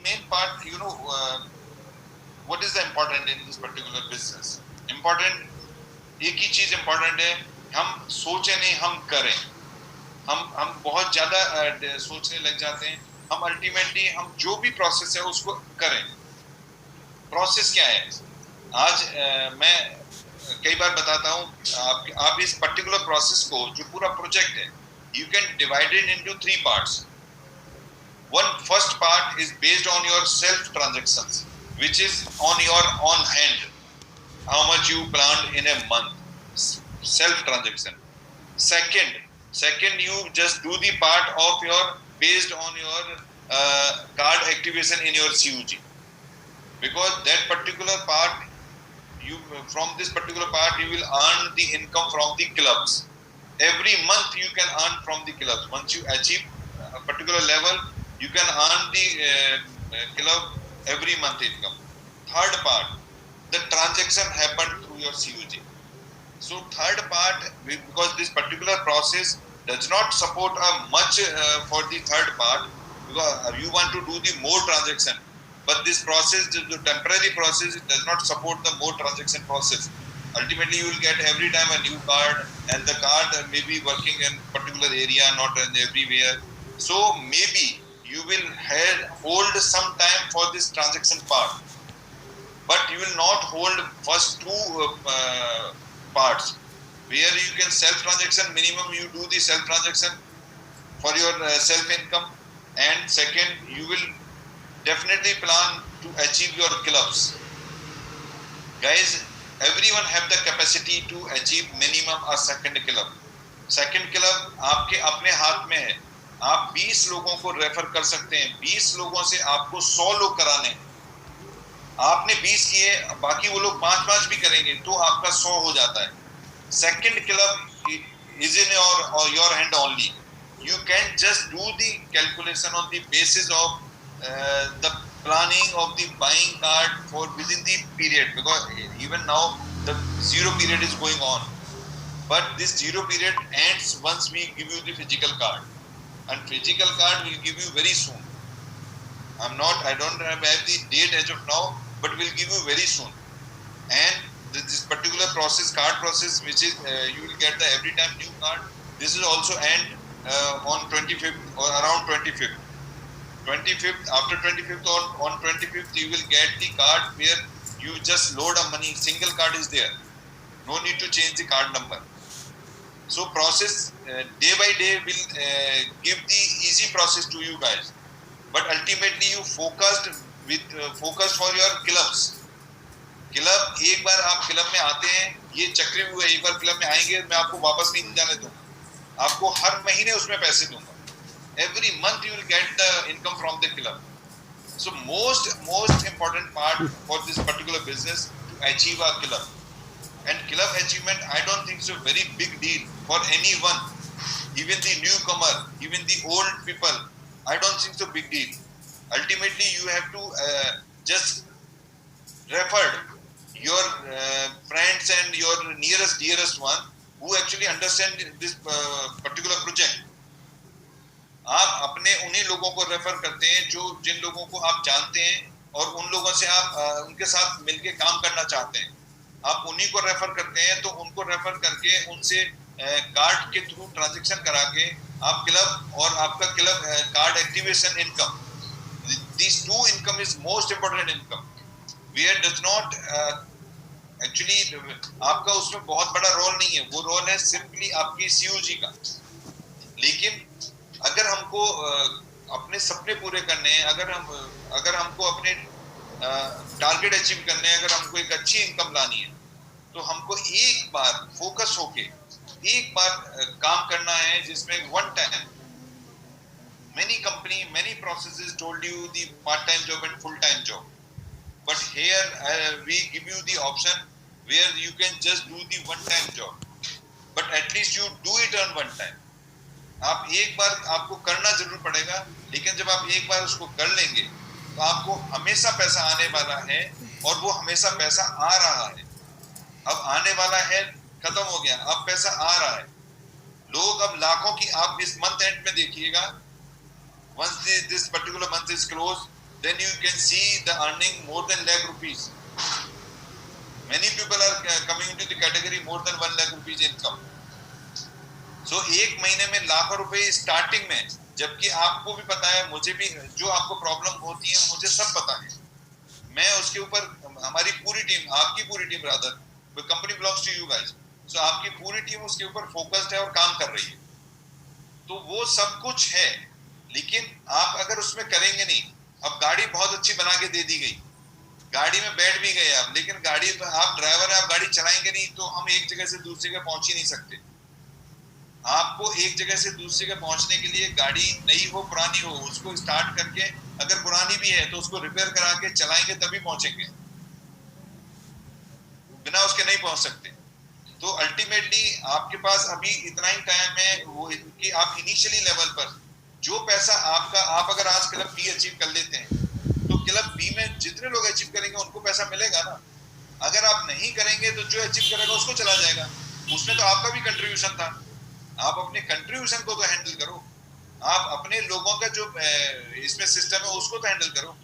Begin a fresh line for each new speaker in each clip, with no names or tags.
main part, what is the important in this particular business? Important, एक ही चीज important है, हम सोचे नहीं, हम करें. हम बहुत ज्यादा सोचने लग जाते हैं. हम अल्टीमेटली हम जो भी प्रोसेस है उसको करें. प्रोसेस क्या है? आज मैं कई बार बताता हूं, आप इस पर्टिकुलर प्रोसेस को, जो पूरा प्रोजेक्ट है, you can divide it into 3 parts. One first part is based on your self transactions, which is on your on hand, how much you planned in a month, self transaction. Second, you just do the part of your based on your card activation in your CUG, because that particular part, you from this particular part you will earn the income from the clubs. Every month you can earn from the clubs. Once you achieve a particular level, you can earn the club every month income. Third part, the transaction happened through your CUG. So third part, because this particular process does not support much for the third part, because you want to do the more transaction, but this process, the temporary process, it does not support the more transaction process. Ultimately, you will get every time a new card, and the card may be working in particular area, not in everywhere. So maybe you will hold some time for this transaction part, but you will not hold first two parts, where you can self transaction. Minimum you do the self transaction for your self income, and second, you will definitely plan to achieve your clubs. Guys, everyone have the capacity to achieve minimum a second club. Second club आपके अपने हाथ में है. आप 20 लोगों को refer कर सकते हैं. 20 लोगों से आपको 100 लोग कराने हैं. आपने 20 किए, बाकी वो लोग 5-5 भी करेंगे तो आपका 100 हो जाता है. Second club is in your hand only. You can just do the calculation on the basis of the planning of the buying card for within the period, because even now the zero period is going on, but this zero period ends once we give you the physical card, and physical card will give you very soon. I don't have the date as of now, but we'll give you very soon. And this particular process, card process, which is you will get the every time new card, this is also end on 25th or around 25th. After 25th, on 25th you will get the card where you just load a money, single card is there, no need to change the card number. So process day by day will give the easy process to you guys, but ultimately you focused for your clubs. Club, एक बार आप club में आते हैं, ये चक्रव्यूह है, एक बार club में आएंगे, मैं आपको वापस नहीं जाने दूंगा, आपको हर महीने उसमें पैसे दूंगा. Every month you will get the income from the club. So most important part for this particular business to achieve a club. And club achievement, I don't think so very big deal for anyone, even the newcomer, even the old people. I don't think so big deal. Ultimately, you have to just refer your friends and your dearest one who actually understand this particular project. आप अपने उन्हीं लोगों को refer करते हैं जो जिन लोगों को आप जानते हैं और उन लोगों से आप उनके साथ मिलके काम करना चाहते हैं. आप उन्हीं को रेफर करते हैं, तो उनको रेफर करके उनसे कार्ड के थ्रू ट्रांजैक्शन करा के आप क्लब और आपका club card activation income, these two income is most important income, where does not actually आपका उसमें बहुत बड़ा रोल नहीं है. वो रोल है सिंपली आपकी CUG का. लेकिन अगर हमको अपने सपने पूरे करने हैं, अगर हमको अपने टारगेट अचीव करने हैं, अगर हमको एक अच्छी इनकम लानी है, तो हमको एक बार फोकस होके एक बार काम करना है, जिसमें one time. many processes told you the part-time job and full-time job, but here we give you the option where you can just do the one-time job, but at least you do it on one time. आप एक बार आपको करना जरूर पड़ेगा, लेकिन जब आप एक बार उसको कर लेंगे तो आपको हमेशा पैसा आने वाला है, और वो हमेशा पैसा आ रहा है. अब आने वाला है खत्म हो गया, अब पैसा आ रहा है. लोग अब लाखों की, आप इस मंथ एंड में देखिएगा, once this particular month is closed, then you can see the earning more than lakh rupees. Many people are coming into the category more than 1 lakh rupees income. So एक महीने में लाखों रुपए starting में, जबकि आपको भी पता है, मुझे भी जो आपको प्रॉब्लम होती है मुझे सब पता है. मैं उसके ऊपर, हमारी पूरी टीम, आपकी पूरी team rather, the company belongs to you guys, so आपकी पूरी टीम उसके ऊपर फोकस्ड है और काम कर रही है. तो वो सब कुछ है, लेकिन आप अगर उसमें करेंगे नहीं, अब गाड़ी बहुत अच्छी बना के दे दी गई, गाड़ी में बैठ भी गए आप, लेकिन गाड़ी, आप ड्राइवर है, आप गाड़ी चलाएंगे नहीं तो हम एक जगह से दूसरी जगह पहुंच ही नहीं सकते. आपको एक जगह से दूसरी जगह पहुंचने के लिए गाड़ी नई हो पुरानी हो, उसको स्टार्ट करके, अगर पुरानी भी है तो उसको रिपेयर करा के चलाएंगे तभी पहुंचेंगे, बिना उसके नहीं पहुंच सकते. तो अल्टीमेटली आपके पास अभी इतना ही टाइम है वो कि आप इनिशियली लेवल पर जो पैसा आपका, आप अगर आज क्लब बी अचीव कर लेते हैं तो क्लब बी में जितने लोग अचीव करेंगे उनको पैसा मिलेगा ना. अगर आप नहीं करेंगे तो जो अचीव करेगा उसको चला जाएगा. उसमें तो आपका भी कंट्रीब्यूशन था. आप अपने कंट्रीब्यूशन को तो हैंडल करो, आप अपने लोगों का जो इसमें सिस्टम है उसको तो हैंडल करो.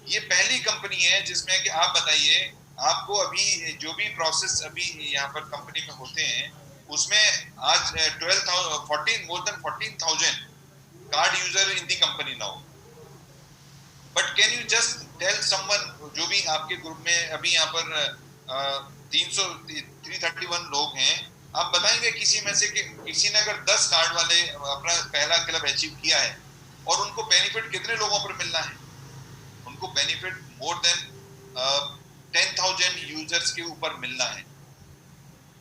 ये पहली कंपनी है जिसमें कि आप बताइए, आपको अभी जो भी प्रोसेस अभी यहाँ पर कंपनी में होते हैं उसमें आज 14 more than 14,000 card user in the company now. But can you just tell someone, जो भी आपके ग्रुप में अभी यहाँ पर 331 लोग हैं, आप बताएंगे किसी में से कि किसी ने अगर 10 कार्ड वाले अपना पहला क्लब अचीव किया है और उनको बेनिफिट कितने लोगों पर मिलना है? उनको बेनिफिट मोर देन 10,000 यूजर्स के ऊपर मिलना है.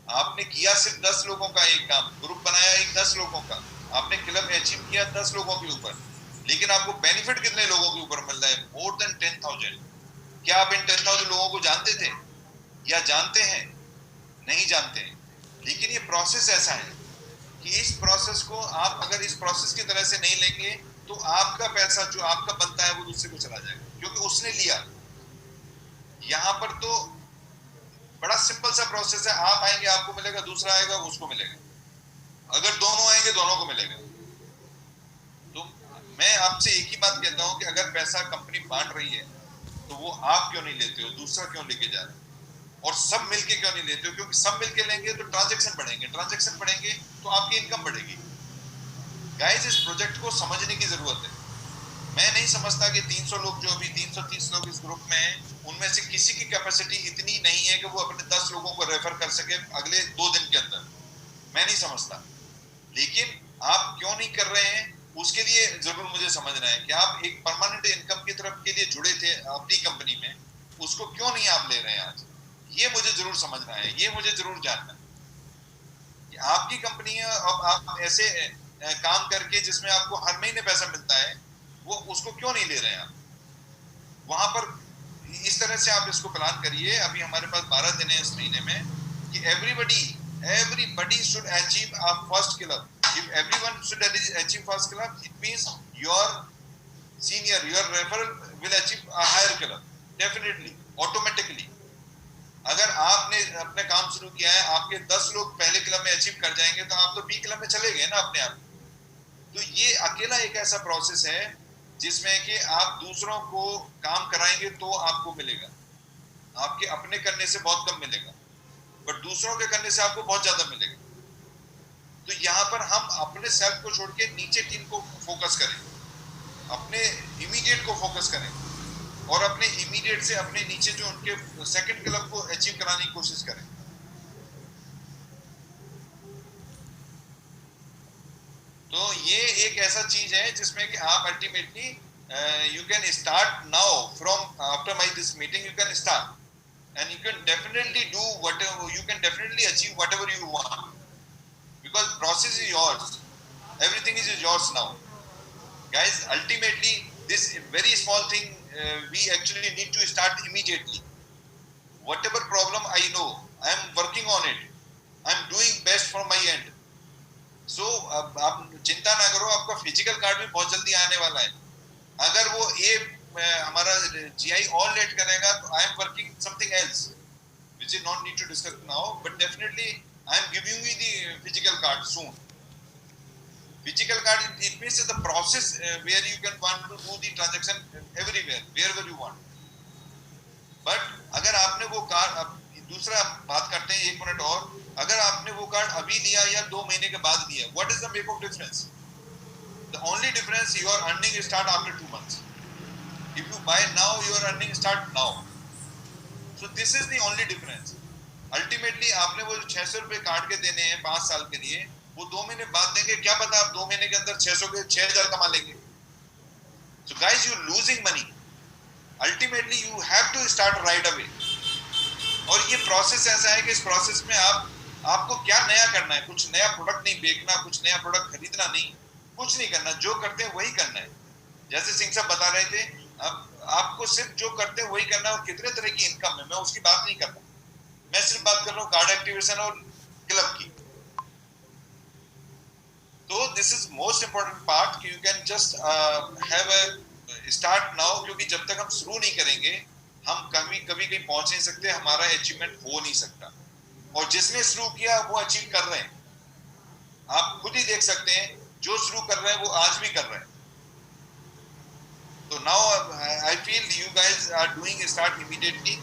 आपने किया सिर्फ 10 लोगों का एक काम, ग्रुप बनाया एक 10 लोगों का, आपने क्लब अचीव किया 10 लोगों के ऊपर, लेकिन आपको बेनिफिट कितने लोगों के ऊपर मिल रहा है? More than 10,000. क्या आप इन 10,000 लोगों को जानते थे या जानते हैं? नहीं जानते हैं. लेकिन ये प्रोसेस ऐसा है कि इस प्रोसेस को आप अगर इस प्रोसेस की तरह से नहीं लेंगे तो आपका पैसा जो आपका बनता है वो दूसरे को चला जाएगा, क्योंकि उसने लिया. यहाँ पर तो बड़ा सिंपल सा प्रोसेस है, आप आएंगे आपको मिलेगा, दूसरा आएगा उसको मिलेगा, अगर दोनों आएंगे दोनों को मिलेगा. तो मैं आपसे एक ही बात कहता हूँ कि अगर पैसा कंपनी बांट रही है तो वो आप क्यों नहीं लेते हो, दूसरा क्यों लेके जा रहे हो, और सब मिलके क्यों नहीं लेते हो? क्योंकि सब मिलके लेंगे तो ट्रांजैक्शन बढ़ेंगे, ट्रांजैक्शन बढ़ेंगे तो आपकी इनकम बढ़ेगी. गाइस, इस प्रोजेक्ट को समझने की जरूरत है. मैं नहीं समझता कि 300 लोग, जो अभी 330 लोग इस ग्रुप में हैं, उनमें से किसी की कैपेसिटी इतनी नहीं है कि वो अपने 10 लोगों को रेफर कर सके अगले 2 दिन के अंदर. मैं नहीं समझता. लेकिन आप क्यों नहीं कर रहे हैं उसके लिए जरूर मुझे समझना है कि आप एक परमानेंट इनकम की तरफ के लिए जुड़े थे अपनी कंपनी में, उसको क्यों नहीं आप ले रहे हैं आज? ये मुझे जरूर समझना है, ये मुझे जरूर जानना है कि आपकी कंपनी है, अब आप ऐसे काम करके जिसमें आपको हर महीने पैसा मिलता है, वो उसको क्यों नहीं ले रहे हैं आप? वहां पर इस तरह से आप इसको प्लान करिए. अभी हमारे पास 12 दिन है इस महीने में कि everybody should achieve a first club. If everyone should achieve first club, it means your senior, your referral will achieve a higher club, definitely, automatically. अगर आपने अपने काम शुरू किया है, आपके 10 लोग पहले क्लब में अचीव कर जाएंगे तो आप तो बी क्लब में चले गए ना अपने आप. तो ये अकेला एक ऐसा प्रोसेस है जिसमें कि आप दूसरों को काम कराएंगे तो आपको मिलेगा. आपके अपने करने से बहुत कम मिलेगा, बट दूसरों के करने से आपको बहुत ज्यादा मिलेगा. तो यहाँ पर हम अपने सेल्फ को छोड़ के नीचे टीम को फोकस करें, अपने इमीडिएट को फोकस करें, और अपने इमीडिएट से अपने नीचे जो उनके सेकंड क्लब को अचीव कराने की कोशिश करें. तो ये एक ऐसा चीज है जिसमें कि आप ultimately you can start now from after my this meeting. You can start and you can definitely do whatever, you can definitely achieve whatever you want, because process is yours, everything is yours now, guys. Ultimately this very small thing we actually need to start immediately. Whatever problem I know, I am working on it, I am doing best from my end. So आप चिंता ना करो, आपका physical card भी बहुत जल्दी आने वाला है. अगर वो हमारा जीआई और लेट करेगा तो I am working something else which is not need to discuss now, but definitely I am giving you the physical card soon. Physical card, it means the process where you can want to do the transaction everywhere, wherever you want. But अगर आपने वो card, दूसरा बात करते हैं 1 minute और, अगर आपने वो कार्ड अभी लिया या 2 महीने के बाद लिया, what is the make of difference? The only difference, your earning start after 2 months. If you buy now, your earning start now. So this is the only difference. Ultimately आपने वो 600 रुपए काट के देने हैं 5 साल के लिए, वो 2 महीने बाद देंगे, क्या पता आप 2 महीने के अंदर 600 के 6000 कमा लेंगे. So guys, you losing money. Ultimately you have to start right away. और ये प्रोसेस ऐसा है कि इस प्रोसेस में आपको क्या नया करना है, कुछ नया प्रोडक्ट नहीं बेचना, कुछ नया प्रोडक्ट खरीदना नहीं, कुछ नहीं करना, जो करते हैं वही करना है. जैसे सिंह साहब बता रहे थे, आपको सिर्फ जो करते हैं वही करना है. और कितने तरह की इनकम है, मैं उसकी बात नहीं कर रहा, मैं सिर्फ बात कर रहा हूँ कार्ड एक्टिवेशन और क्लब की. तो this is most important part कि you can just have a start now, क्योंकि जब तक हम शुरू नहीं करेंगे हम कभी कहीं पहुंच नहीं सकते, हमारा अचीवमेंट हो नहीं सकता. और जिसने शुरू किया वो अचीव कर रहे हैं, आप खुद ही देख सकते हैं, जो शुरू कर रहे हैं वो आज भी कर रहे हैं. तो now I feel you guys are doing start immediately.